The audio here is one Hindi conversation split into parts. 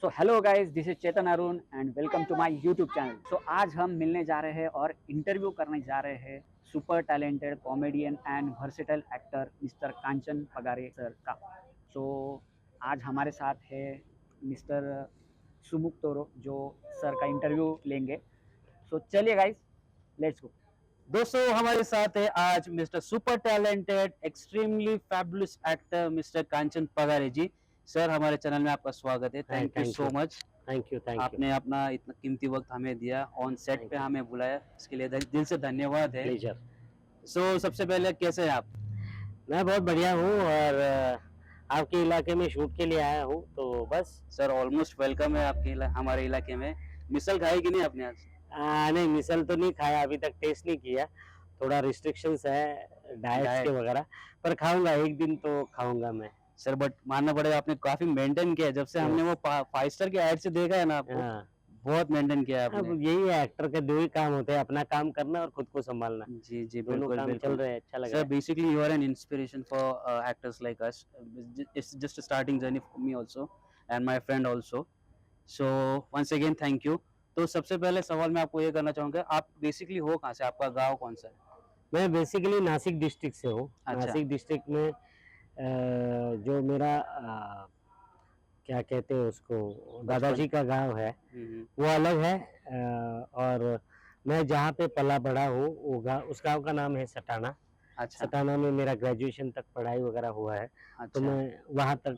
So hello guys, this is Chetan Arun and welcome to my YouTube channel. So आज हम मिलने जा रहे हैं और इंटरव्यू करने जा रहे हैं super talented comedian and versatile actor mister Kanchan Pagare sir का। सो आज हमारे साथ है मिस्टर सुमुख तोरो जो सर का इंटरव्यू लेंगे। सो चलिए गाइस, लेट्स गो। दोस्तों हमारे साथ है आज mister super talented extremely fabulous actor mister Kanchan Pagare ji. Sir हमारे चैनल में आपका स्वागत है। Thank you so much. Thank you. आपने अपना इतना कीमती वक्त हमें दिया, ऑन सेट Thank पे you. हमें बुलाया, इसके लिए दिल से धन्यवाद है। प्लेजर। सो सबसे पहले कैसे हैं आप? मैं बहुत बढ़िया हूँ और आपके इलाके में शूट के लिए आया हूँ, तो बस। सर ऑलमोस्ट वेलकम है आपके हमारे इलाके में। मिसल खाई कि नहीं आपने आज? नहीं, मिसल तो नहीं खाया, अभी तक टेस्ट नहीं किया, थोड़ा रिस्ट्रिक्शंस है डाइट्स के वगैरह, पर खाऊंगा, एक दिन तो खाऊंगा मैं। सर बट मानना पड़ेगा आपने काफी मेंटेन किया है। जब से हमने वो 5 स्टार के ऐड से देखा है ना आपको, हाँ, बहुत मेंटेन किया है अब आपने। यही है, एक्टर के दो ही काम होते हैं, अपना काम करना और खुद को संभालना। जी जी दोनों बिल्कुल काम बिल्कुल चल रहे हैं, अच्छा लग रहा सर है। Basically you are an inspiration for actors like us. It's just a starting journey for me also and my friend also, so once again thank you। तो सबसे पहले सवाल मैं आपको ये करना चाहूंगा, आप बेसिकली हो कहाँ से, आपका गांव कौन सा है? मैं बेसिकली नासिक डिस्ट्रिक्ट से हूँ। अच्छा। नासिक डिस्ट्रिक्ट में जो मेरा क्या कहते हैं उसको, दादाजी का गांव है, वो अलग है। और मैं जहाँ पे पला बड़ा हूँ वो उस गांव का नाम है सटाना। अच्छा सटाना में मेरा ग्रेजुएशन तक पढ़ाई वगैरह हुआ है, तो अच्छा मैं वहाँ तक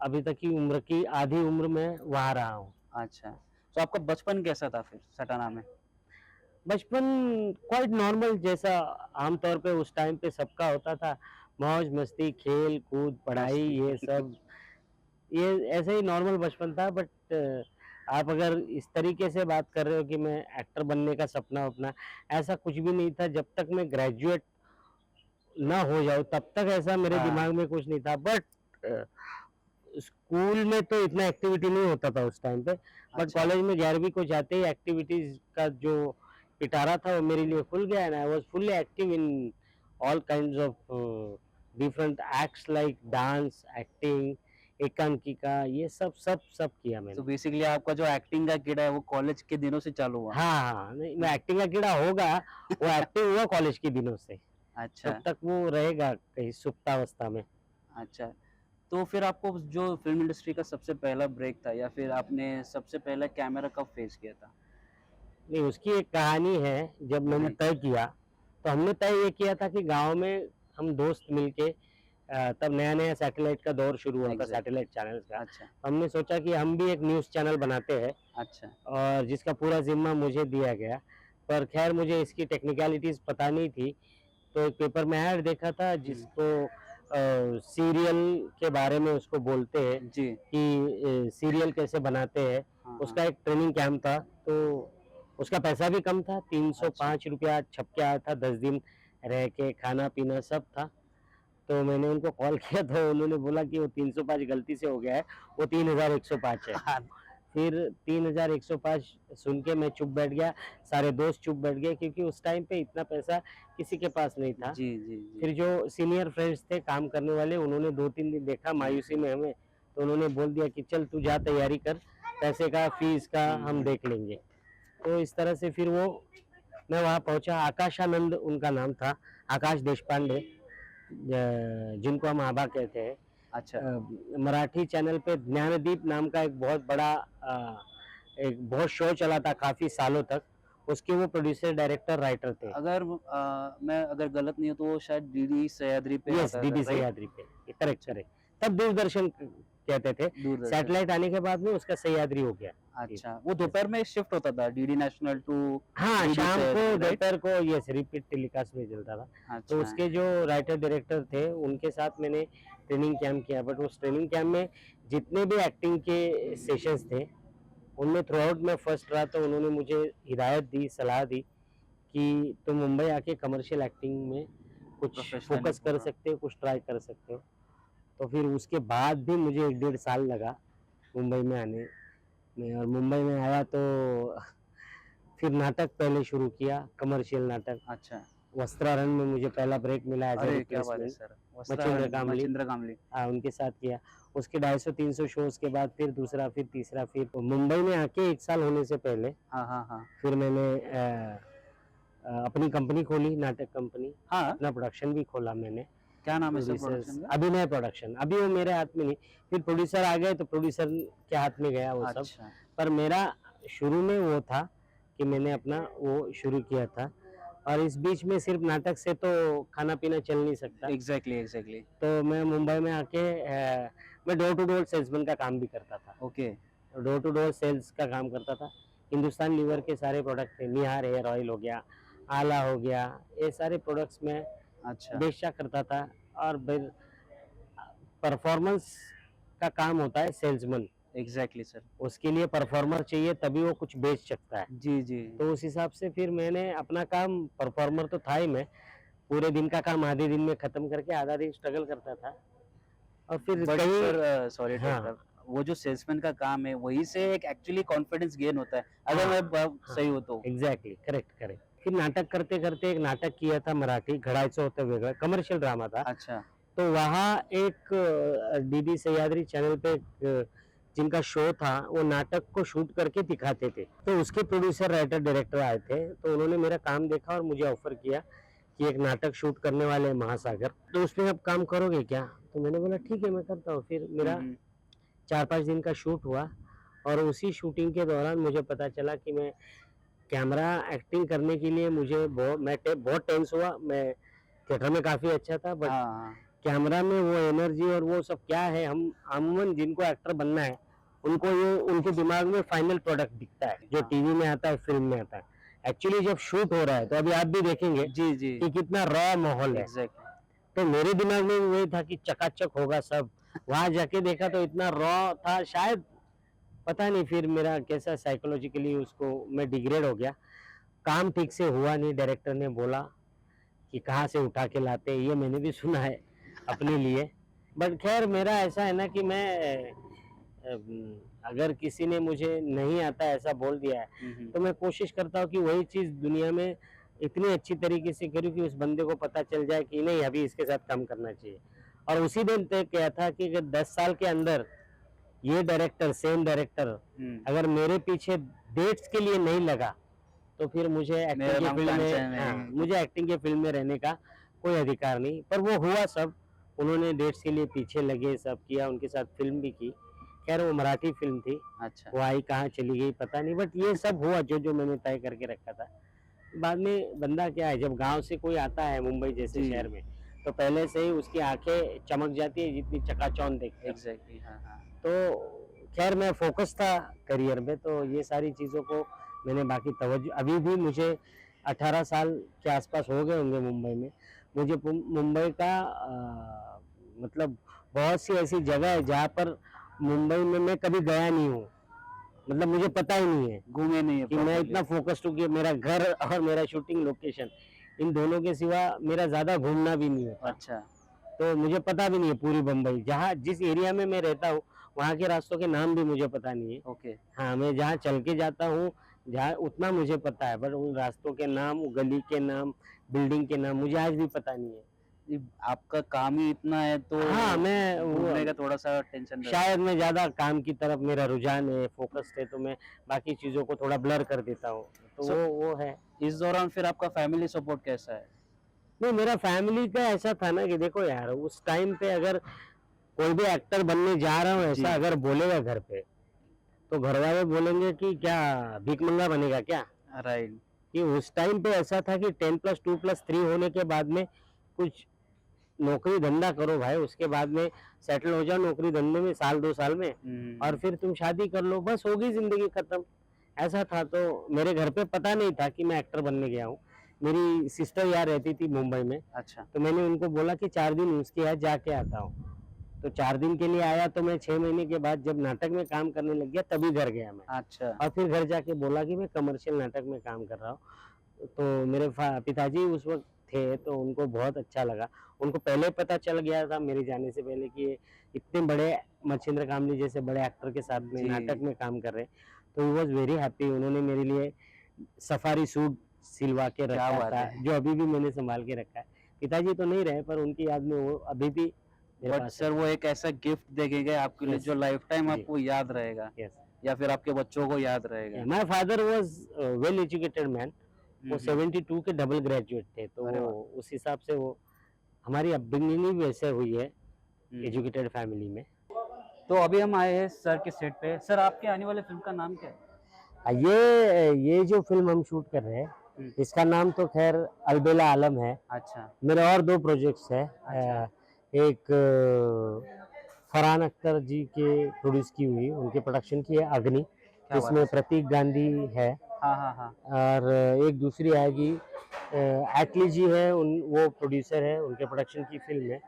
अभी तक की उम्र की आधी उम्र में वहाँ रहा हूँ। अच्छा। तो आपका बचपन कैसा था फिर सटाना में? बचपन क्वाइट नॉर्मल, जैसा आमतौर पे उस टाइम पे सबका होता था, मौज मस्ती, खेल कूद, पढ़ाई, ये सब, ये ऐसे ही नॉर्मल बचपन था। बट आप अगर इस तरीके से बात कर रहे हो कि मैं एक्टर बनने का सपना अपना, ऐसा कुछ भी नहीं था। जब तक मैं ग्रेजुएट ना हो जाऊँ तब तक ऐसा मेरे हाँ। दिमाग में कुछ नहीं था। बट स्कूल में तो इतना एक्टिविटी नहीं होता था उस टाइम पे, बट अच्छा। कॉलेज में 11वीं को जाते ही एक्टिविटीज का जो पिटारा था वो मेरे लिए खुल गया, and I was fully active in all kinds of different acts like dance, acting, एकांकिका, ये सब सब सब किया मैंने। तो बेसिकली आपका जो एक्टिंग का कीड़ा है वो कॉलेज के दिनों से चालू हुआ? हाँ हाँ, नहीं, मैं एक्टिंग का कीड़ा होगा, वो एक्टिव हुआ कॉलेज के दिनों से, अच्छा तब तक वो रहेगा कहीं सुप्तावस्था में। अच्छा। तो फिर आपको जो फिल्म इंडस्ट्री का सबसे पहला ब्रेक था, या फिर आपने सबसे पहला कैमरा कब फेस किया था? नहीं, उसकी एक कहानी है। जब मैंने जी। तय किया, तो हमने तय ये किया था कि गांव में हम दोस्त मिलके, तब नया नया सैटेलाइट का दौर शुरू हुआ था, एग्जैक्ट। सैटेलाइट चैनल्स का। अच्छा हमने सोचा कि हम भी एक न्यूज़ चैनल बनाते हैं, अच्छा और जिसका पूरा जिम्मा मुझे दिया गया। पर खैर मुझे इसकी टेक्निकलिटीज़ पता नहीं थी, तो एक पेपर में ऐड देखा था जिसको सीरियल के बारे में उसको बोलते हैं जी। कि सीरियल कैसे बनाते हैं। हाँ उसका हाँ। एक ट्रेनिंग कैंप था, तो उसका पैसा भी कम था, 305 रुपया छप के आया था, 10 दिन रह के खाना पीना सब था। तो मैंने उनको कॉल किया, तो उन्होंने बोला कि वो 305 गलती से हो गया है, वो 3105 है। हाँ, फिर 3105 सुन के मैं चुप बैठ गया, सारे दोस्त चुप बैठ गए, क्योंकि उस टाइम पे इतना पैसा किसी के पास नहीं था। जी जी जी। फिर जो सीनियर फ्रेंड्स थे काम करने वाले, उन्होंने 2-3 दिन देखा मायूसी में हमें, तो उन्होंने बोल दिया कि चल तू जा तैयारी कर, पैसे का फीस का हम देख लेंगे। तो इस तरह से फिर वो मैं वहाँ पहुँचा। आकाशानंद उनका नाम था, आकाश देशपांडे, जिनको हम आभा कहते हैं। अच्छा मराठी चैनल पे ज्ञानदीप नाम का एक बहुत बड़ा एक बहुत शो चला था काफी सालों तक, उसके वो प्रोड्यूसर, डायरेक्टर, राइटर थे। अगर मैं अगर गलत नहीं हूँ तो वो शायद डीडी सह्याद्री पे यस, आता था, डीडी राइट? सह्याद्री पे, करेक्ट करेक्ट। तब दूरदर्शन कहते थे, दूरदर्शन। सैटेलाइट आने के बाद में उसका सह्याद्री हो गया। अच्छा, वो दोपहर में शिफ्ट होता था डीडी नेशनल टू हाँ, डीडी शाम को सह्याद्री, राइट? दोपहर को, यस, रिपीट टेलीकास्ट में चलता था। तो अच्छा उसके जो राइटर डायरेक्टर थे उनके साथ मैंने ट्रेनिंग कैंप किया। बट उस ट्रेनिंग कैंप में जितने भी एक्टिंग के सेशंस थे, उनमें थ्रू आउट मैं फर्स्ट रहा। तो उन्होंने मुझे हिदायत दी, सलाह दी कि तुम मुंबई आके कमर्शियल एक्टिंग में कुछ प्रोफेशनली फोकस कर पूरा। सकते हो, कुछ ट्राई कर सकते हो। तो फिर उसके बाद भी मुझे 1-1.5 साल लगा मुंबई में आने में, और मुंबई में आया तो फिर नाटक पहले शुरू किया, कमर्शियल नाटक। अच्छा। वस्त्रारण में मुझे पहला ब्रेक मिला एज ए अरे क्या बात है रिप्लेसमेंट, सर, मचिंद्र कामली, मचिंद्र कामली। उनके साथ किया। उसके 250-300 शोज के बाद फिर दूसरा, फिर तीसरा, फिर मुंबई में आके 1 साल होने से पहले हाँ हाँ हाँ फिर मैंने अपनी कंपनी खोली, नाटक कंपनी। हाँ। अपना प्रोडक्शन भी खोला मैंने, क्या नाम है सर प्रोड्यूसर्स, प्रोडक्शन का? अभिनय प्रोडक्शन। अभी वो मेरे हाथ में नहीं, फिर प्रोड्यूसर आ गए तो प्रोड्यूसर के हाथ में गया वो सब। अच्छा पर मेरा शुरू में वो था कि मैंने अपना वो शुरू किया था, और इस बीच में सिर्फ नाटक से तो खाना पीना चल नहीं सकता। Exactly exactly. तो मैं मुंबई में आके मैं डोर टू डोर सेल्समैन का काम भी करता था। Okay. Door to door sales का काम करता था। हिंदुस्तान लीवर के सारे प्रोडक्ट थे, निहार हेयर ऑयल हो गया, आला हो गया, ये सारे प्रोडक्ट्स में अच्छा बेचा करता था। और फिर परफॉर्मेंस का काम होता है सेल्समैन, एग्जैक्टली सर। उसके लिए परफॉर्मर चाहिए तभी वो कुछ बेच सकता है। जी जी। तो उस हिसाब से फिर मैंने अपना काम, परफॉर्मर तो था ही मैं, पूरे दिन का काम आधे दिन में खत्म करके आधा दिन स्ट्रगल करता था। और फिर बट कहीं सर सॉरी हाँ। वो जो सेल्समैन का काम है वही से एक एक्चुअली कॉन्फिडेंस गेन होता है, अगर हाँ, मैं सही हो तो। Exactly, correct correct. फिर नाटक करते करते एक नाटक किया था मराठी, घडायचं होतं वेगळं, कमर्शियल ड्रामा था। अच्छा तो वहाँ एक डीडी सह्याद्री चैनल पे एक, जिनका शो था, वो नाटक को शूट करके दिखाते थे। तो उसके प्रोड्यूसर, राइटर, डायरेक्टर आए थे, तो उन्होंने मेरा काम देखा और मुझे ऑफर किया कि एक नाटक शूट करने वाले हैं महासागर, तो उसमें आप काम करोगे क्या? तो मैंने बोला ठीक है मैं करता हूँ। फिर मेरा 4-5 दिन का शूट हुआ, और उसी शूटिंग के दौरान मुझे पता चला कि मैं कैमरा एक्टिंग करने के लिए मुझे बहुत टेंस हुआ। मैं थिएटर में काफ़ी अच्छा था, बट हाँ कैमरा में वो एनर्जी और वो सब क्या है, हम अमूमन जिनको एक्टर बनना है उनको ये उनके दिमाग में फाइनल प्रोडक्ट दिखता है, जो हाँ। टीवी में आता है, फिल्म में आता है। एक्चुअली जब शूट हो रहा है तो अभी आप भी देखेंगे जी जी कि कितना रॉ माहौल है। एग्जैक्टली। तो मेरे दिमाग में वही था कि चकाचक होगा सब, वहां जाके देखा तो इतना रॉ था, शायद पता नहीं फिर मेरा कैसा साइकोलॉजिकली उसको मैं डिग्रेड हो गया। काम ठीक से हुआ नहीं, डायरेक्टर ने बोला कि कहाँ से उठा के लाते हैं, ये मैंने भी सुना है अपने लिए। बट खैर मेरा ऐसा है ना कि मैं अगर किसी ने मुझे नहीं आता ऐसा बोल दिया है तो मैं कोशिश करता हूँ कि वही चीज़ दुनिया में इतनी अच्छी तरीके से करूँ कि उस बंदे को पता चल जाए कि नहीं अभी इसके साथ काम करना चाहिए। और उसी दिन तय किया था कि अगर 10 साल के अंदर ये डायरेक्टर, सेम डायरेक्टर अगर मेरे पीछे डेट्स के लिए नहीं लगा तो फिर मुझे एक्टिंग मेरा की नाम फील्ड कांचन में, है। हाँ, मुझे एक्टिंग के फील्ड में रहने का कोई अधिकार नहीं। पर वो हुआ सब, उन्होंने डेट्स के लिए पीछे लगे, सब किया, उनके साथ फिल्म भी की। खैर वो मराठी फिल्म थी, अच्छा वो आई कहाँ चली गई पता नहीं, बट ये सब हुआ जो जो मैंने तय करके रखा था। बाद में बंदा क्या है, जब गांव से कोई आता है मुंबई जैसे जी। शहर में तो पहले से ही उसकी आंखें चमक जाती है जितनी चकाचौंध देखते हैं। एग्जैक्टली हाँ हाँ। तो खैर मैं फोकस था करियर में, तो ये सारी चीज़ों को मैंने बाकी तवज्जो, अभी भी मुझे 18 साल के आसपास हो गए होंगे मुंबई में। मुझे मुंबई का मतलब बहुत सी ऐसी जगह है जहाँ पर मुंबई में मैं कभी गया नहीं हूँ, मतलब मुझे पता ही नहीं है घूमे नहीं है कि मैं properly। इतना फोकस्ड हूँ कि मेरा घर और मेरा शूटिंग लोकेशन, इन दोनों के सिवा मेरा ज़्यादा घूमना भी नहीं होता। अच्छा तो मुझे पता भी नहीं है पूरी बम्बई, जहाँ जिस एरिया में मैं रहता हूँ वहाँ के रास्तों के नाम भी मुझे पता नहीं है। ओके। हाँ, मैं जहाँ चल के जाता हूँ जहाँ उतना मुझे पता है, बट उन रास्तों के नाम, गली के नाम, बिल्डिंग के नाम मुझे आज भी पता नहीं है। आपका काम ही इतना है तो हाँ, मैं घूमने का वो थोड़ा सा टेंशन शायद मैं ज़्यादा काम की तरफ मेरा रुझान है, फोकस है, तो मैं बाकी चीज़ों को थोड़ा ब्लर कर देता हूँ, तो So- वो है। इस दौरान फिर आपका फैमिली सपोर्ट कैसा है? नहीं, मेरा फैमिली का ऐसा था ना कि देखो यार, उस टाइम पे अगर कोई भी एक्टर बनने जा रहा हूँ जी। ऐसा अगर बोलेगा घर पे, तो घर वाले बोलेंगे कि क्या भीख मंगा बनेगा क्या? राइट। कि उस टाइम पे ऐसा था कि 10+2+3 होने के बाद में कुछ नौकरी धंधा करो भाई, उसके बाद में सेटल हो जाओ नौकरी धंधे में, साल 2 साल में, और फिर तुम शादी कर लो, बस होगी जिंदगी खत्म। ऐसा था। तो मेरे घर पे पता नहीं था कि मैं एक्टर बनने गया हूँ। मेरी सिस्टर यहाँ रहती थी मुंबई में, अच्छा तो मैंने उनको बोला कि 4 दिन उसके यहाँ जाके आता हूँ। तो 4 दिन के लिए आया, तो मैं 6 महीने के बाद जब नाटक में काम करने लग गया तभी घर गया मैं। अच्छा और फिर घर जाके बोला कि मैं कमर्शियल नाटक में काम कर रहा हूँ। तो मेरे पिताजी उस वक्त थे, तो उनको बहुत अच्छा लगा। उनको पहले पता चल गया था मेरे जाने से पहले कि ये इतने बड़े मच्छिंद्र कामली जैसे बड़े एक्टर के साथ में जी। नाटक में काम कर रहे हैं। तो ही वॉज वेरी हैप्पी। उन्होंने मेरे लिए सफारी सूट सिलवा के क्या रखा बात था, है। जो अभी भी मैंने संभाल के रखा है। पिताजी तो नहीं रहे, पर उनकी याद में वो अभी भी मेरे बट पास सर वो एक ऐसा गिफ्ट देंगे आपके लिए Yes. जो लाइफ टाइम जी। आपको याद रहेगा यस या फिर आपके बच्चों को याद रहेगा। My father was well educated man. वो 72 के डबल ग्रेजुएट थे, तो अरे वो वाह। उस हिसाब से वो हमारी अपब्रिंगिंग ही वैसे हुई है हम्म। एजुकेटेड फैमिली में। तो अभी हम आए हैं सर के सेट पे। सर आपके आने वाले फिल्म का नाम क्या है? ये जो फिल्म हम शूट कर रहे हैं हम्म। इसका नाम तो खैर अलबेला आलम है। अच्छा। मेरे और 2 प्रोजेक्ट्स हैं। अच्छा। एक फरहान अख्तर जी के प्रोड्यूस की हुई उनके प्रोडक्शन की है अग्नि, क्या बात जिसमें है सर। प्रतीक गांधी है। हाँ हाँ हाँ। और एक दूसरी आएगी एटली जी है, उन वो प्रोड्यूसर है, उनके प्रोडक्शन की फिल्म है।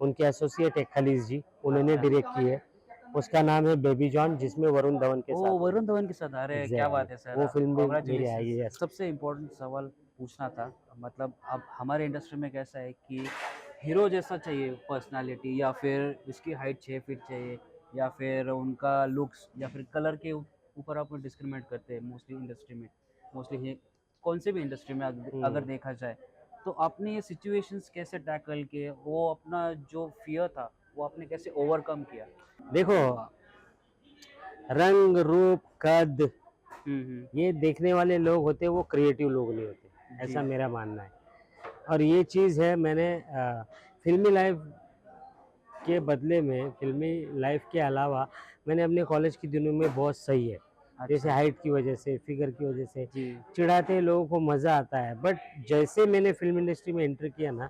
उनके एसोसिएट है खलीज जी, उन्होंने अच्छा। डायरेक्ट की है। उसका नाम है बेबी जॉन, जिसमें वरुण धवन के ओ साथ है। वरुण धवन के साथ। अरे क्या बात है एग्जैक्टली सर। वो फिल्म भी मेरी आएगी। कॉन्ग्रेचुलेशन। यस सबसे इम्पोर्टेंट सवाल पूछना था, मतलब अब हमारे इंडस्ट्री में कैसा है कि हीरो जैसा चाहिए पर्सनालिटी, या फिर उसकी हाइट 6 फीट चाहिए, या फिर उनका लुक्स, या फिर कलर के ऊपर आप डिस्क्रिमिनेट करते हैं मोस्टली इंडस्ट्री में। मोस्टली कौन से भी इंडस्ट्री में अगर देखा जाए, तो आपने ये सिचुएशंस कैसे टैकल किए, वो अपना जो फियर था वो आपने कैसे ओवरकम किया? देखो, रंग रूप कद ये देखने वाले लोग होते हैं, वो क्रिएटिव लोग नहीं होते, ऐसा जी। मेरा मानना है। और ये चीज़ है, मैंने फिल्मी लाइफ के बदले में, फिल्मी लाइफ के अलावा मैंने अपने कॉलेज के दिनों में बहुत सही है, जैसे अच्छा। हाइट की वजह से, फिगर की वजह से जी। चिढ़ाते हैं लोगों को, मज़ा आता है। बट जैसे मैंने फिल्म इंडस्ट्री में एंटर किया ना,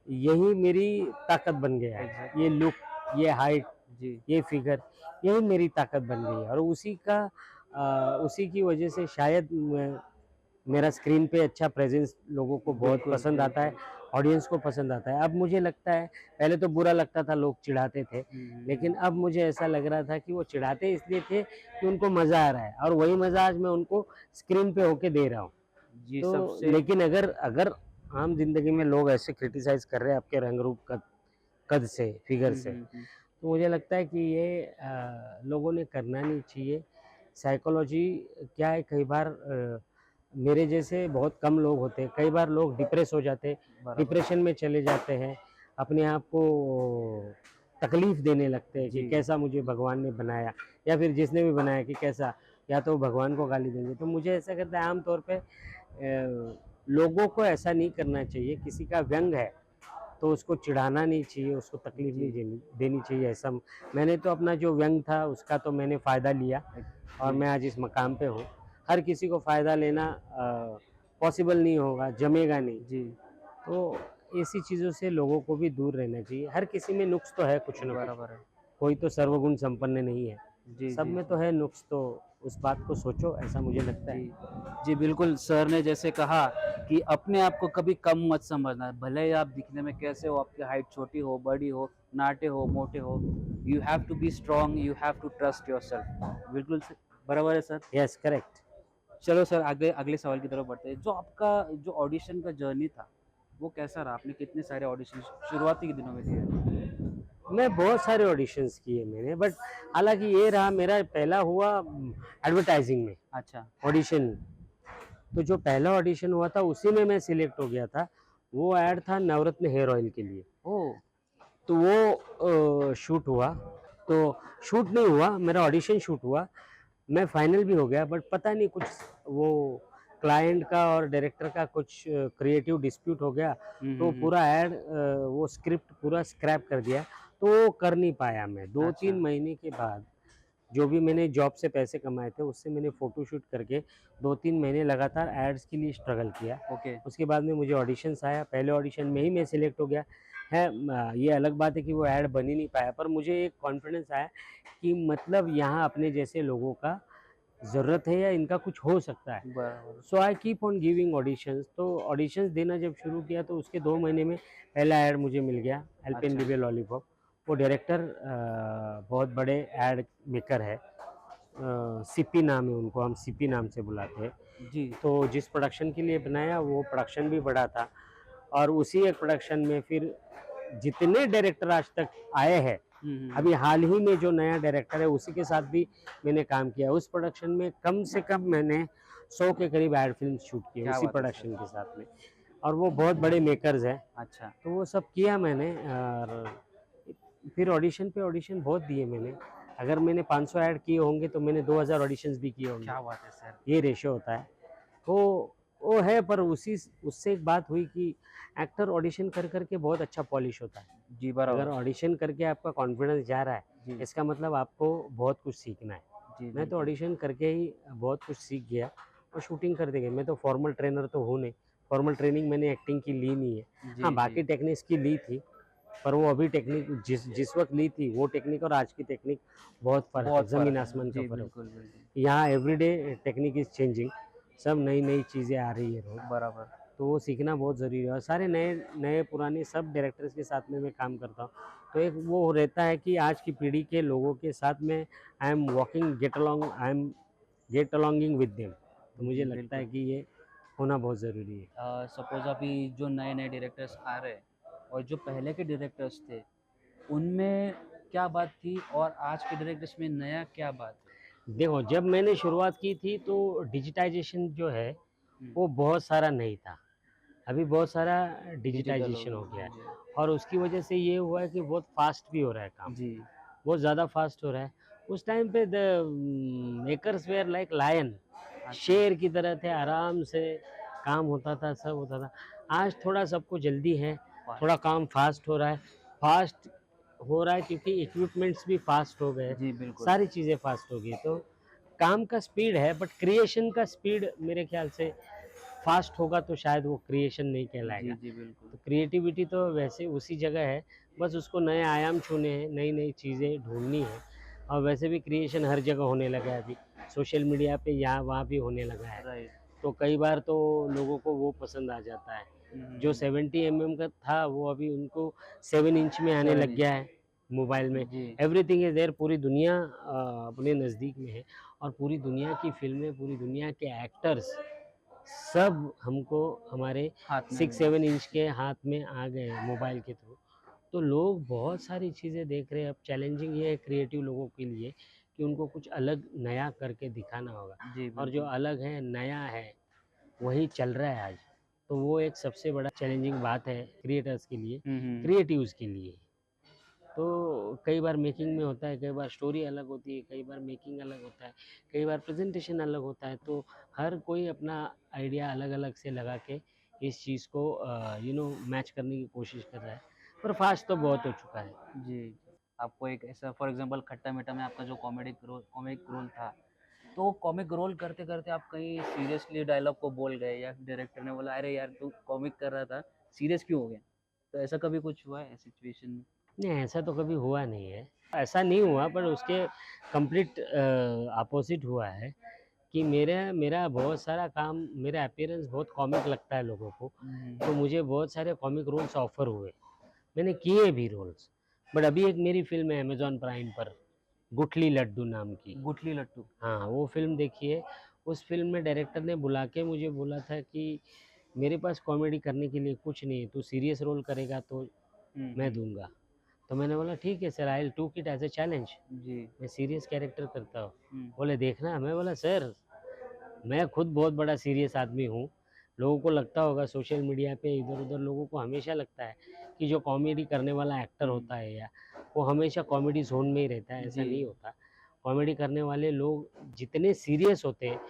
यही मेरी ताकत बन गया है। Exactly. ये लुक, ये हाइट, जी। ये फिगर, यही मेरी ताकत बन गई है। और उसी की वजह से शायद मेरा स्क्रीन पे अच्छा प्रेजेंस लोगों को बहुत बिल्कुल, पसंद आता है, बिल्कुल। ऑडियंस को पसंद आता है। अब मुझे लगता है, पहले तो बुरा लगता था, लोग चिढ़ाते थे, लेकिन अब मुझे ऐसा लग रहा था कि वो चिढ़ाते इसलिए थे कि उनको मज़ा आ रहा है, और वही मज़ा आज मैं उनको स्क्रीन पे होके दे रहा हूँ। जी। तो सबसे लेकिन अगर अगर आम ज़िंदगी में लोग ऐसे क्रिटिसाइज़ कर रहे हैं आपके रंग रूप कद से, फिगर से, तो मुझे लगता है कि ये लोगों ने करना नहीं चाहिए। साइकोलॉजी क्या है, कई बार मेरे जैसे बहुत कम लोग होते हैं, कई बार लोग डिप्रेस हो जाते हैं, बराबर। डिप्रेशन में चले जाते हैं, अपने आप को तकलीफ़ देने लगते हैं कि जी। कैसा मुझे भगवान ने बनाया, या फिर जिसने भी बनाया कि कैसा, या तो भगवान को गाली देंगे। तो मुझे ऐसा करता है, आम तौर पे लोगों को ऐसा नहीं करना चाहिए। किसी का व्यंग है तो उसको चिढ़ाना नहीं चाहिए, उसको तकलीफ नहीं देनी चाहिए। ऐसा मैंने तो अपना जो व्यंग था उसका तो मैंने फ़ायदा लिया, और मैं आज इस मकाम पे हूँ। हर किसी को फ़ायदा लेना पॉसिबल नहीं होगा, जमेगा नहीं। जी। तो ऐसी चीज़ों से लोगों को भी दूर रहना चाहिए। हर किसी में नुक्स तो है कुछ ना कुछ, बराबर है। कोई तो सर्वगुण संपन्न नहीं है, जी। सब जी। में तो है नुक्स। तो उस बात को सोचो, ऐसा मुझे लगता है। जी। जी बिल्कुल। सर ने जैसे कहा कि अपने आप को कभी कम मत समझना, भले ही आप दिखने में कैसे हो, आपकी हाइट छोटी हो, बड़ी हो, नाटे हो, मोटे हो, you have to be strong, you have to trust yourself. बिल्कुल बराबर है सर। Yes, correct. चलो सर, आगे अगले सवाल की तरफ बढ़ते हैं। जो आपका जो ऑडिशन का जर्नी था वो कैसा रहा? आपने कितने सारे ऑडिशन शुरुआती के दिनों में दिए? मैं बहुत सारे ऑडिशंस किए मैंने, बट हालांकि ये रहा मेरा पहला हुआ एडवर्टाइजिंग में अच्छा। ऑडिशन। तो जो पहला ऑडिशन हुआ था उसी में मैं सिलेक्ट हो गया था। वो ऐड था नवरत्न हेयर ऑयल के लिए। ओह। तो वो शूट हुआ, तो शूट नहीं हुआ, मेरा ऑडिशन शूट हुआ, मैं फाइनल भी हो गया। बट पता नहीं कुछ वो क्लाइंट का और डायरेक्टर का कुछ क्रिएटिव डिस्प्यूट हो गया, तो पूरा ऐड वो स्क्रिप्ट पूरा स्क्रैप कर दिया। तो वो कर नहीं पाया मैं। 2-3 महीने के बाद जो भी मैंने जॉब से पैसे कमाए थे उससे मैंने फ़ोटो शूट करके 2-3 महीने लगातार एड्स के लिए स्ट्रगल किया। ओके। उसके बाद में मुझे ऑडिशंस आया, पहले ऑडिशन में ही मैं सिलेक्ट हो गया है। ये अलग बात है कि वो ऐड बन ही नहीं पाया, पर मुझे एक कॉन्फिडेंस आया कि मतलब यहाँ अपने जैसे लोगों का ज़रूरत है, या इनका कुछ हो सकता है। बराबर। So I keep on giving auditions. तो ऑडिशंस देना जब शुरू किया तो उसके 2 महीने में पहला ऐड मुझे मिल गया, अल्पेनलिबे लॉलीपॉप। वो डायरेक्टर बहुत बड़े ऐड मेकर है, सीपी नाम है उनको, हम सीपी नाम से बुलाते हैं। जी। तो जिस प्रोडक्शन के लिए बनाया वो प्रोडक्शन भी बड़ा था, और उसी एक प्रोडक्शन में फिर जितने डायरेक्टर आज तक आए हैं, अभी हाल ही में जो नया डायरेक्टर है उसी के साथ भी मैंने काम किया। उस प्रोडक्शन में कम से कम मैंने 100 के करीब ऐड फिल्म शूट की क्या उसी बात है प्रोडक्शन के साथ में, और वो बहुत बड़े मेकर्स हैं। अच्छा। तो वो सब किया मैंने, और फिर ऑडिशन पे ऑडिशन बहुत दिए मैंने। अगर मैंने 500 ऐड किए होंगे तो मैंने 2000 ऑडिशंस भी किए होंगे। क्या बात है सर। ये रेशियो होता है। तो वो है, पर उससे एक बात हुई कि एक्टर ऑडिशन कर करके बहुत अच्छा पॉलिश होता है। जी अगर बराबर। ऑडिशन करके आपका कॉन्फिडेंस जा रहा है, जी इसका मतलब आपको बहुत कुछ सीखना है। जी मैं तो बिल्कुल। ऑडिशन करके ही बहुत कुछ सीख गया और शूटिंग करते गए। मैं तो फॉर्मल ट्रेनर तो हूँ नहीं, फॉर्मल ट्रेनिंग मैंने एक्टिंग की ली नहीं है। जी हाँ, बाकी जी टेक्निक्स की ली थी, पर वो अभी टेक्निक जिस जिस वक्त ली थी वो टेक्निक और आज की टेक्निक बहुत फ़र्क है, बहुत ज़मीन फर्क है। आसमान का जी फ़र्क बिल्कुल है। बिल्कुल यहाँ एवरीडे टेक्निक इज़ चेंजिंग, सब नई नई चीज़ें आ रही है रोज़, बराबर। तो वो सीखना बहुत ज़रूरी है। और सारे नए नए पुराने सब डायरेक्टर्स के साथ में मैं काम करता हूँ, तो एक वो रहता है कि आज की पीढ़ी के लोगों के साथ में I am walking I am get alonging with them. तो मुझे जी लगता है बिल्कुल। कि ये होना बहुत ज़रूरी है। सपोज अभी जो नए नए डायरेक्टर्स आ रहे हैं और जो पहले के डायरेक्टर्स थे, उनमें क्या बात थी और आज के डायरेक्टर्स में नया क्या बात है? देखो, जब मैंने शुरुआत की थी तो डिजिटाइजेशन जो है वो बहुत सारा नहीं था। अभी बहुत सारा डिजिटल हो डिजिटाइजेशन हो गया है गया। और उसकी वजह से ये हुआ है कि बहुत फास्ट भी हो रहा है काम, जी बहुत ज़्यादा फास्ट हो रहा है। उस टाइम पे the makers were like lion, अच्छा। शेर की तरह थे, आराम से काम होता था, सब होता था। आज थोड़ा सबको जल्दी है, थोड़ा काम फास्ट हो रहा है। फास्ट हो रहा है क्योंकि इक्विपमेंट्स भी फास्ट हो गए, जी बिल्कुल। सारी चीज़ें फास्ट हो गई, तो काम का स्पीड है, बट क्रिएशन का स्पीड मेरे ख्याल से फास्ट होगा तो शायद वो क्रिएशन नहीं जी कहलाएगा। जी बिल्कुल। तो क्रिएटिविटी तो वैसे उसी जगह है, बस उसको नए आयाम छूने हैं, नई नई चीज़ें ढूंढनी है। और वैसे भी क्रिएशन हर जगह होने लगा है अभी, सोशल मीडिया पे यहाँ वहाँ भी होने लगा है। राइट। तो कई बार तो लोगों को वो पसंद आ जाता है, जो 70 mm का था वो अभी उनको 7 इंच में आने 7 लग इंच। गया है मोबाइल में। जी एवरीथिंग इज़ देयर, पूरी दुनिया अपने नज़दीक में है और पूरी दुनिया की फिल्में, पूरी दुनिया के एक्टर्स सब हमको हमारे हाथ में 6-7 इंच के हाथ में आ गए हैं मोबाइल के थ्रू। तो लोग बहुत सारी चीज़ें देख रहे हैं। अब चैलेंजिंग ये है क्रिएटिव लोगों के लिए कि उनको कुछ अलग नया करके दिखाना होगा, जी और जो बिल्कुल। अलग है, नया है, वही चल रहा है आज। तो वो एक सबसे बड़ा चैलेंजिंग बात है क्रिएटर्स के लिए, हम्म। क्रिएटिव्स के लिए। तो कई बार मेकिंग में होता है, कई बार स्टोरी अलग होती है, कई बार मेकिंग अलग होता है, कई बार प्रेजेंटेशन अलग होता है। तो हर कोई अपना आइडिया अलग अलग से लगा के इस चीज़ को मैच करने की कोशिश कर रहा है, पर फास्ट तो बहुत हो चुका है। जी। आपको एक ऐसा फॉर एग्जांपल खट्टा मीठा में आपका जो कॉमिक रोल था, तो कॉमिक रोल करते करते आप कहीं सीरियसली डायलॉग को बोल गए या डायरेक्टर ने बोला अरे यार तू कॉमिक कर रहा था, सीरियस क्यों हो गया? तो ऐसा कभी कुछ हुआ है सिचुएशन में? नहीं, ऐसा तो कभी हुआ नहीं है। ऐसा नहीं हुआ, पर उसके कंप्लीट अपोज़िट हुआ है कि मेरा मेरा बहुत सारा काम, मेरा अपीयरेंस बहुत कॉमिक लगता है लोगों को, तो मुझे बहुत सारे कॉमिक रोल्स ऑफ़र हुए। मैंने किए भी रोल्स। बट अभी एक मेरी फ़िल्म है अमेज़न प्राइम पर, गुठली लड्डू नाम की। गुठली लट्टू। हाँ, वो फ़िल्म देखिए। उस फ़िल्म में डायरेक्टर ने बुला के मुझे बोला था कि मेरे पास कॉमेडी करने के लिए कुछ नहीं है, तू सीरियस रोल करेगा तो मैं हम्म। दूँगा। तो मैंने बोला ठीक है sir, I will take it as a challenge. जी। मैं सीरियस कैरेक्टर करता हूँ। हम्म। बोले देखना। मैं बोला सर, मैं खुद बहुत बड़ा सीरियस आदमी हूँ। लोगों को लगता होगा सोशल मीडिया पे इधर-उधर, लोगों को हमेशा लगता है कि जो कॉमेडी करने वाला एक्टर होता है या वो हमेशा कॉमेडी ज़ोन में ही रहता है, ऐसा जी नहीं होता। कॉमेडी करने वाले लोग जितने सीरियस होते हैं,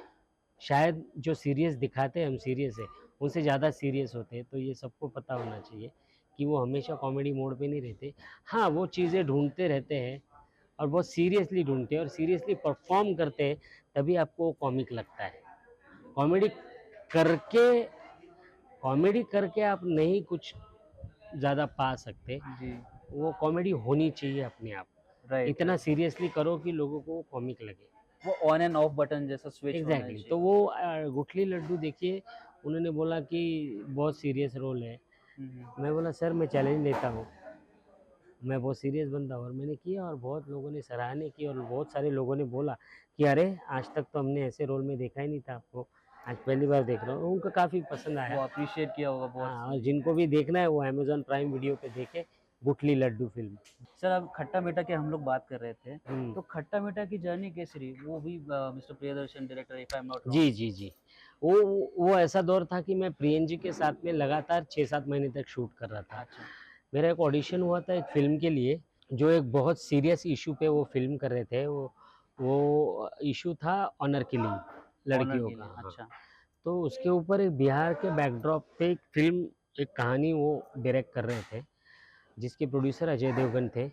शायद जो सीरियस दिखाते हैं हम सीरियस है, उनसे ज़्यादा सीरियस होते हैं। तो ये सबको पता होना चाहिए कि वो हमेशा कॉमेडी मोड पे नहीं रहते। हाँ, वो चीज़ें ढूँढते रहते हैं और बहुत सीरियसली ढूँढते हैं और सीरियसली परफ़ॉर्म करते हैं, तभी आपको वो कॉमिक लगता है। कॉमेडी करके कॉमेडी करके आप नहीं कुछ ज़्यादा पा सकते। जी। वो कॉमेडी होनी चाहिए अपने आप। राइट इतना राइट। सीरियसली करो कि लोगों को वो कॉमिक लगे। वो ऑन एंड ऑफ बटन जैसा स्विच होना एग्ज़ैक्टली। तो चाहिए। वो गुठली लड्डू देखिए, उन्होंने बोला कि बहुत सीरियस रोल है। हम्म। मैं बोला सर, मैं चैलेंज लेता हूँ। मैं बहुत सीरियस बंदा हूँ, और मैंने किया और बहुत लोगों ने सराहनीय की और बहुत सारे लोगों ने बोला कि अरे! आज तक तो हमने ऐसे रोल में देखा ही नहीं था आपको, आज पहली बार देख रहा हूँ। उनको काफ़ी पसंद वो आया। अप्रिशिएट किया होगा बहुत। हाँ, और जिनको भी देखना है वो अमेज़न प्राइम वीडियो पे देखें, गुठली लड्डू फ़िल्म। सर अब खट्टा मीठा की हम लोग बात कर रहे थे, हुँ। तो खट्टा मीठा की जर्नी कैसी रही? वो भी mister Priyadarshan director if I am not जी, रॉन्ग। जी, जी। वो ऐसा दौर था कि मैं प्रियन जी के साथ में लगातार 6-7 महीने तक शूट कर रहा था। अच्छा। मेरा एक ऑडिशन हुआ था एक फ़िल्म के लिए, जो एक बहुत सीरियस इशू पे वो फ़िल्म कर रहे थे, वो इशू था ऑनर किलिंग ऑनर लड़कियों के का। लिए, हाँ, अच्छा। तो उसके ऊपर एक बिहार के बैकड्रॉप पे एक फ़िल्म, एक कहानी वो डायरेक्ट कर रहे थे, जिसके प्रोड्यूसर अजय देवगन थे।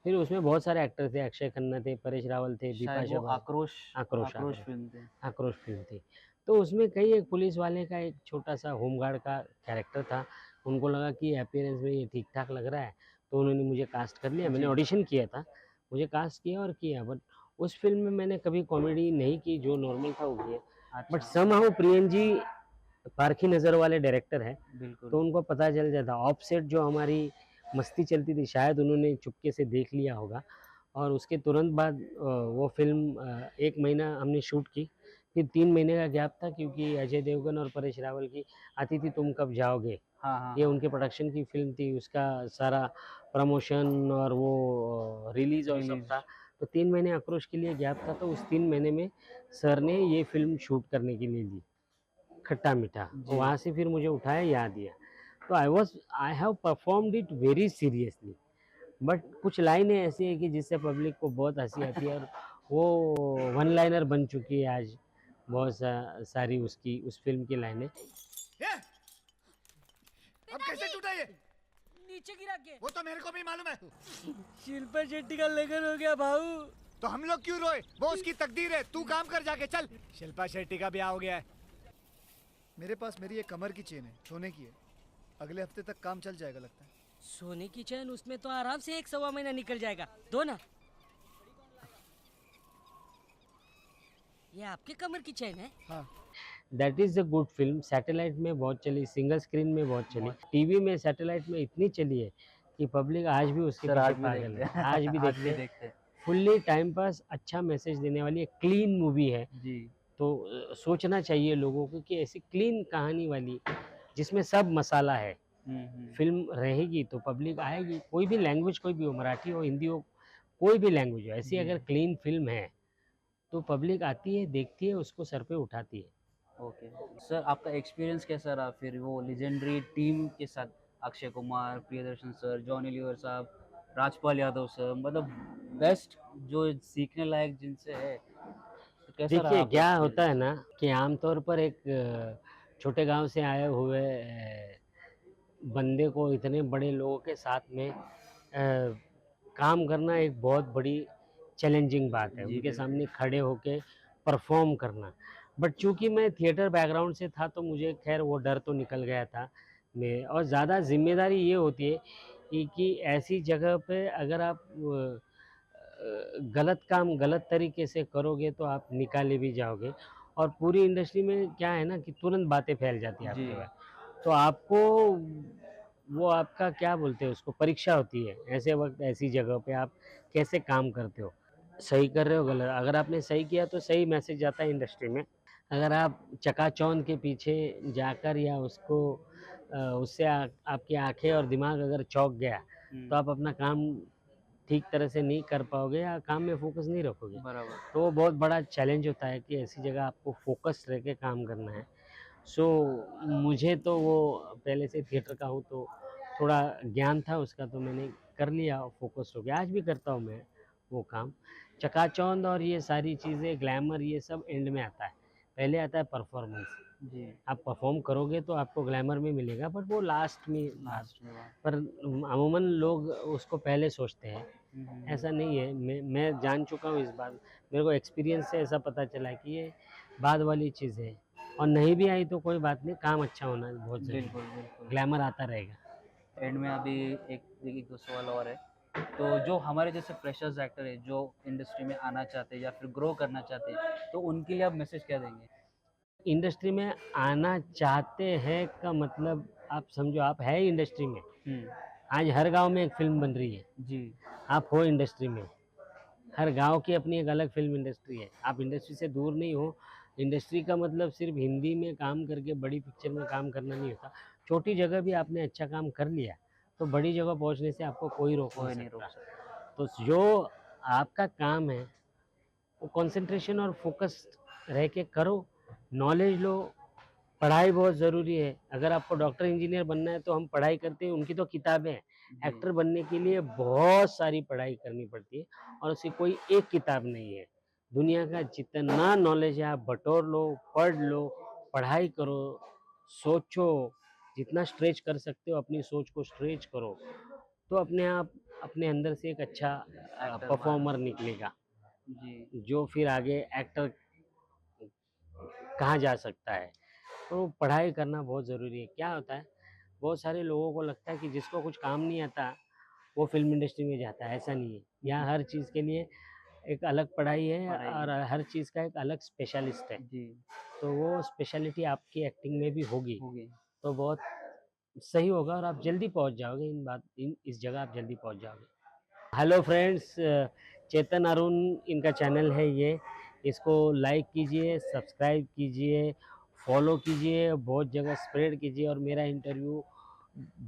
फिर उसमें बहुत सारे एक्टर थे, अक्षय खन्ना थे, परेश रावल थे, शायद बिपाशा वो बासु। आक्रोश आक्रोश, आक्रोश आक्रोश, फ़िल्म थी। आक्रोश फ़िल्म थी। तो उसमें कई एक पुलिस वाले का एक छोटा-सा होमगार्ड का कैरेक्टर था। उनको लगा कि अपीयरेंस में ये ठीक-ठाक लग रहा है, तो उन्होंने मुझे कास्ट कर लिया। मैंने जी, ऑडिशन किया था, मुझे कास्ट किया और किया, बट उस फ़िल्म में मैंने कभी कॉमेडी नहीं की, जो नॉर्मल था वो किया। बट अच्छा, समहाउ प्रियन जी पारखी नज़र वाले डायरेक्टर हैं, बिल्कुल। तो उनको पता चल जाता। ऑफसेट जो हमारी मस्ती चलती थी, शायद उन्होंने चुपके से देख लिया होगा, और उसके तुरंत बाद वो फ़िल्म 1 महीना हमने शूट की। फिर 3 महीने का गैप था, क्योंकि अजय देवगन और परेश रावल की आती थी तुम कब जाओगे। हाँ, हाँ, ये हाँ, उनके प्रोडक्शन की फ़िल्म थी, उसका सारा प्रमोशन और वो रिलीज़ और सब रिलीज़। था। तो 3 महीने आक्रोश के लिए गैप था, तो उस 3 महीने में सर ने ये फ़िल्म शूट करने के लिए ली, खट्टा-मीठा। जी, वहाँ से फिर मुझे उठाया, यहाँ दिया। तो I have performed it very seriously. But कुछ लाइनें ऐसी हैं कि जिससे पब्लिक को बहुत हँसी आती है, और वो वन लाइनर बन चुकी है आज, बहुत सारी उसकी, उस फ़िल्म की लाइनें। ये अब कैसे टूटा ये? नीचे गिरा के। वो तो मेरे को भी मालूम है। शिल्पा शेट्टी का लगन हो गया भाऊ। तो हम लोग क्यों रोए? वो उसकी तकदीर है। तू काम कर जाके, चल। शिल्पा शेट्टी का ब्याह हो गया है। मेरे पास मेरी एक कमर की चेन है, सोने की है। अगले हफ्ते तक काम चल जाएगा लगता है। सोने की चैन, उसमें तो आराम से 1 सवा महीना निकल जाएगा। दो ना। ये आपके कमर की चैन है? हाँ, that is a good film. Satellite में बहुत चली, सिंगल स्क्रीन में बहुत चली। टीवी में, सैटेलाइट में इतनी चली है कि पब्लिक आज भी उसके सर पीछे आज भी पागल देखते है। हैं। आज भी आज देखते भी हैं। देखते हैं। फुल्ली टाइम पास, अच्छा मैसेज देने वाली एक क्लीन मूवी है। जी। तो सोचना चाहिए लोगों को कि ऐसी क्लीन कहानी वाली, जिसमें सब मसाला है, हुँ, हुँ। फ़िल्म रहेगी तो पब्लिक आएगी। कोई भी लैंग्वेज, कोई भी हो, मराठी हो, हिंदी हो, कोई भी लैंग्वेज हो, ऐसी जी, अगर क्लीन फ़िल्म है, तो पब्लिक आती है, देखती है, उसको सर पे उठाती है। ओके। सर आपका एक्सपीरियंस कैसा रहा फिर वो लेजेंडरी टीम के साथ? अक्षय कुमार, प्रियदर्शन सर, जॉनी लीवर साहब, राजपाल यादव सर, मतलब बेस्ट जो सीखने लायक जिनसे है, तो कैसा रहा देखिए, आपका क्या होता है एक्सपीरियंस? ना कि आम तौर पर एक छोटे गाँव से आए हुए बंदे को इतने बड़े लोगों के साथ में काम करना एक बहुत बड़ी चैलेंजिंग बात है, जी, उनके बिल्कुल। सामने खड़े होके परफ़ॉर्म करना। बट चूँकि मैं थिएटर बैकग्राउंड से था, तो मुझे ख़ैर वो डर तो निकल गया था। मैं, और ज़्यादा ज़िम्मेदारी ये होती है कि ऐसी जगह पे अगर आप गलत काम गलत तरीके से करोगे, तो आप निकाले भी जाओगे। और पूरी इंडस्ट्री में क्या है ना कि तुरंत बातें फैल जाती है जी, आपके बारे। तो आपको, वो आपका क्या बोलते हैं उसको, परीक्षा होती है। ऐसे वक़्त ऐसी जगह पे आप कैसे काम करते हो? सही कर रहे हो, गलत, अगर आपने सही किया तो सही मैसेज जाता है इंडस्ट्री में। अगर आप चकाचौंध के पीछे जाकर, या उसको उससे आपकी आँखें और दिमाग अगर चौंक गया, तो हुँ, आप अपना काम ठीक तरह से नहीं कर पाओगे, या काम में फ़ोकस नहीं रखोगे। बराबर। तो वो बहुत बड़ा चैलेंज होता है कि ऐसी जगह आपको फ़ोकस रह के काम करना है। सो मुझे तो वो, पहले से थिएटर का हूँ, तो थोड़ा ज्ञान था उसका, तो मैंने कर लिया और फ़ोकस हो गया। आज भी करता हूँ मैं वो काम। चकाचौंध और ये सारी चीज़ें, ग्लैमर, ये सब एंड में आता है। पहले आता है परफ़ॉर्मेंस। जी, आप परफ़ॉर्म करोगे तो आपको ग्लैमर में मिलेगा, बट वो लास्ट में बात। लास्ट में बात। पर अमूमन लोग उसको पहले सोचते हैं। हुँ, हुँ, ऐसा हुँ। नहीं है, मैं जान चुका हूँ इस बात। मेरे को एक्सपीरियंस से ऐसा पता चला कि ये बाद वाली चीज़ है, और नहीं भी आई तो कोई बात नहीं, काम अच्छा होना बहुत ज़रूरी बिल्कुल, है। बिल्कुल। ग्लैमर आता रहेगा। एंड में अभी एक एक दो सवाल और है। तो जो हमारे जैसे फ्रेशर्स एक्टर है, जो इंडस्ट्री में आना चाहते हैं या फिर ग्रो करना चाहते हैं, तो उनके लिए आप मैसेज क्या देंगे? इंडस्ट्री में आना चाहते हैं का मतलब, आप समझो, आप है इंडस्ट्री में। हुँ, आज हर गाँव में एक फ़िल्म बन रही है, जी, आप हो इंडस्ट्री में। हर गाँव की अपनी एक अलग फ़िल्म इंडस्ट्री है। आप इंडस्ट्री से दूर नहीं हो। इंडस्ट्री का मतलब सिर्फ़ हिंदी में काम करके बड़ी पिक्चर में काम करना नहीं होता। छोटी जगह भी आपने अच्छा काम कर लिया, तो बड़ी जगह पहुँचने से आपको कोई रोक नहीं कोई नहीं रोक सकता। सकता। तो जो आपका काम है, वो कंसंट्रेशन और फ़ोकस रह के करो, नॉलेज लो, पढ़ाई बहुत ज़रूरी है। अगर आपको डॉक्टर इंजीनियर बनना है तो हम पढ़ाई करते हैं, उनकी तो किताबें हैं। जी, एक्टर बनने के लिए बहुत सारी पढ़ाई करनी पड़ती है और उसकी कोई एक किताब नहीं है। दुनिया का जितना नॉलेज है आप बटोर लो, पढ़ लो, पढ़ाई करो, सोचो, जितना स्ट्रेच कर सकते हो अपनी सोच को स्ट्रेच करो, तो अपने आप अपने अंदर से एक अच्छा एक्टर परफ़ॉर्मर निकलेगा, जी, जो फिर आगे एक्टर कहाँ जा सकता है। तो पढ़ाई करना बहुत ज़रूरी है। क्या होता है, बहुत सारे लोगों को लगता है कि जिसको कुछ काम नहीं आता, वो फ़िल्म इंडस्ट्री में जाता है, ऐसा नहीं है। यहाँ हर चीज़ के लिए एक अलग पढ़ाई है पढ़ाई और हर चीज़ का एक अलग स्पेशलिस्ट है। जी, तो वो स्पेशलिटी आपकी एक्टिंग में भी होगी, होगी। तो बहुत सही होगा और आप जल्दी पहुँच जाओगे इस जगह आप जल्दी पहुँच जाओगे। हेलो फ्रेंड्स, चेतन अरुण इनका चैनल है ये, इसको लाइक कीजिए, सब्सक्राइब कीजिए, फॉलो कीजिए, बहुत जगह स्प्रेड कीजिए और मेरा इंटरव्यू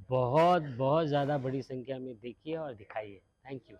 बहुत बहुत ज़्यादा बड़ी संख्या में देखिए और दिखाइए। Thank you.